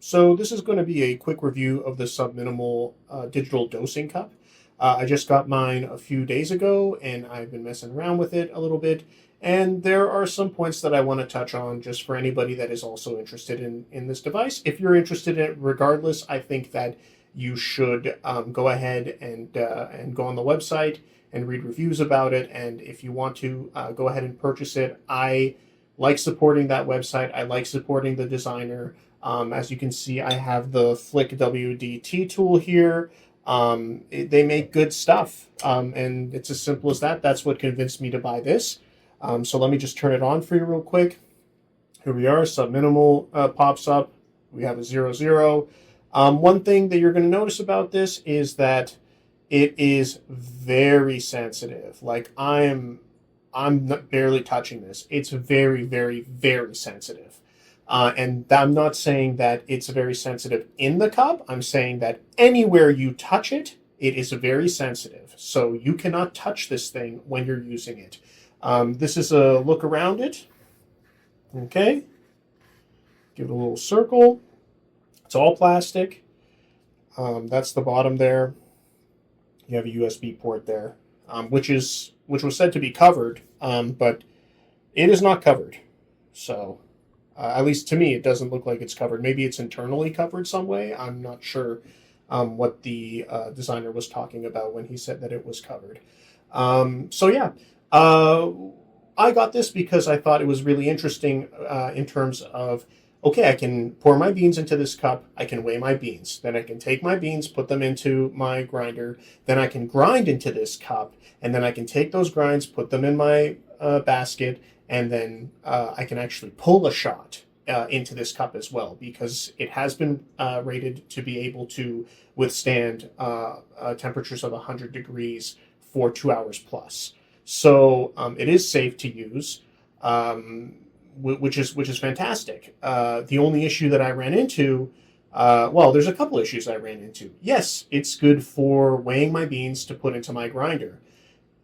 So this is going to be a quick review of the Subminimal digital dosing cup. I just got mine a few days ago, and I've been messing around with it a little bit. And there are some points that I want to touch on just for anybody that is also interested in this device. If you're interested in it regardless, I think that you should go ahead and go on the website and read reviews about it. And if you want to go ahead and purchase it, I like supporting that website. I like supporting the designer. As you can see, I have the Flick WDT tool here. They make good stuff, and it's as simple as that. That's what convinced me to buy this. So let me just turn it on for you real quick. Here we are. Subminimal pops up. We have a 0, 0. One thing that you're going to notice about this is that it is very sensitive. Like I'm not barely touching this. It's very, very, very sensitive. And I'm not saying that it's very sensitive in the cup. I'm saying that anywhere you touch it, it is very sensitive. So you cannot touch this thing when you're using it. This is a look around it. Okay. Give it a little circle. It's all plastic. That's the bottom there. You have a USB port there, which was said to be covered, but it is not covered. So at least to me, it doesn't look like it's covered. Maybe it's internally covered some way. I'm not sure what the designer was talking about when he said that it was covered. So yeah, I got this because I thought it was really interesting in terms of, okay, I can pour my beans into this cup. I can weigh my beans. Then I can take my beans, put them into my grinder. Then I can grind into this cup. And then I can take those grinds, put them in my basket. And then I can actually pull a shot into this cup as well, because it has been rated to be able to withstand temperatures of 100 degrees for 2 hours plus. So it is safe to use. Which is fantastic. The only issue that I ran into, well, there's a couple issues I ran into. Yes, it's good for weighing my beans to put into my grinder.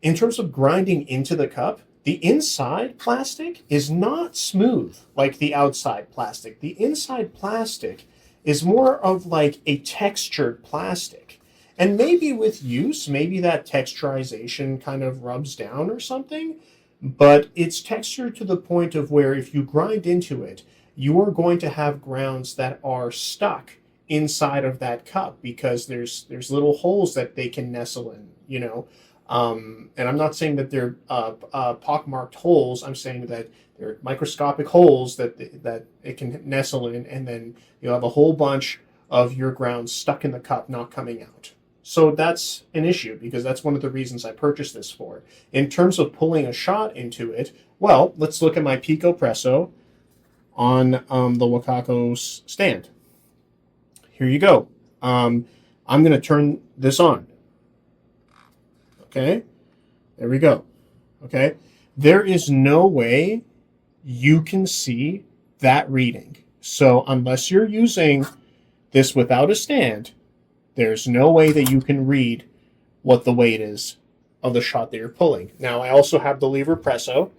In terms of grinding into the cup, the inside plastic is not smooth like the outside plastic. The inside plastic is more of like a textured plastic. And maybe with use, maybe that texturization kind of rubs down or something. But it's textured to the point of where if you grind into it, you are going to have grounds that are stuck inside of that cup because there's little holes that they can nestle in, you know. And I'm not saying that they're pockmarked holes. I'm saying that they're microscopic holes that it can nestle in, and then you'll have a whole bunch of your grounds stuck in the cup, not coming out. So that's an issue because that's one of the reasons I purchased this for. In terms of pulling a shot into it, well, let's look at my Pico Presso on the Wakako stand. Here you go. I'm going to turn this on. Okay, there we go. Okay, there is no way you can see that reading. So unless you're using this without a stand, there's no way that you can read what the weight is of the shot that you're pulling. Now, I also have the lever presso,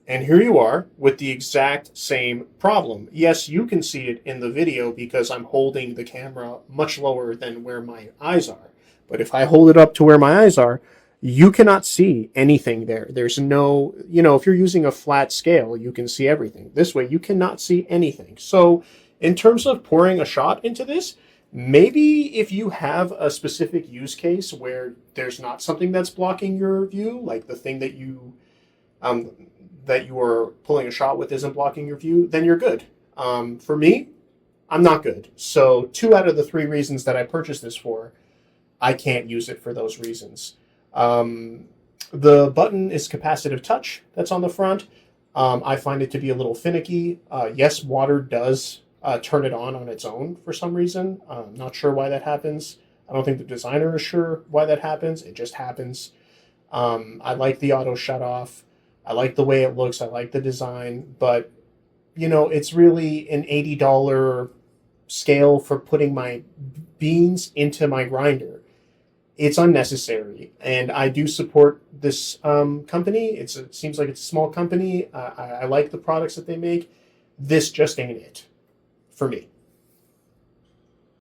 and here you are with the exact same problem. Yes, you can see it in the video because I'm holding the camera much lower than where my eyes are. But if I hold it up to where my eyes are, you cannot see anything there. There's no, you know, if you're using a flat scale, you can see everything. This way, you cannot see anything. So in terms of pouring a shot into this, maybe if you have a specific use case where there's not something that's blocking your view, like the thing that you are pulling a shot with isn't blocking your view, then you're good. For me, I'm not good. So 2 out of the 3 reasons that I purchased this for, I can't use it for those reasons. The button is capacitive touch that's on the front. I find it to be a little finicky. Yes, water does turn it on its own for some reason. I'm not sure why that happens. I don't think the designer is sure why that happens. It just happens. I like the auto shut off. I like the way it looks. I like the design. But, you know, it's really an $80 scale for putting my beans into my grinder. It's unnecessary. And I do support this company. It seems like it's a small company. I like the products that they make. This just ain't it for me.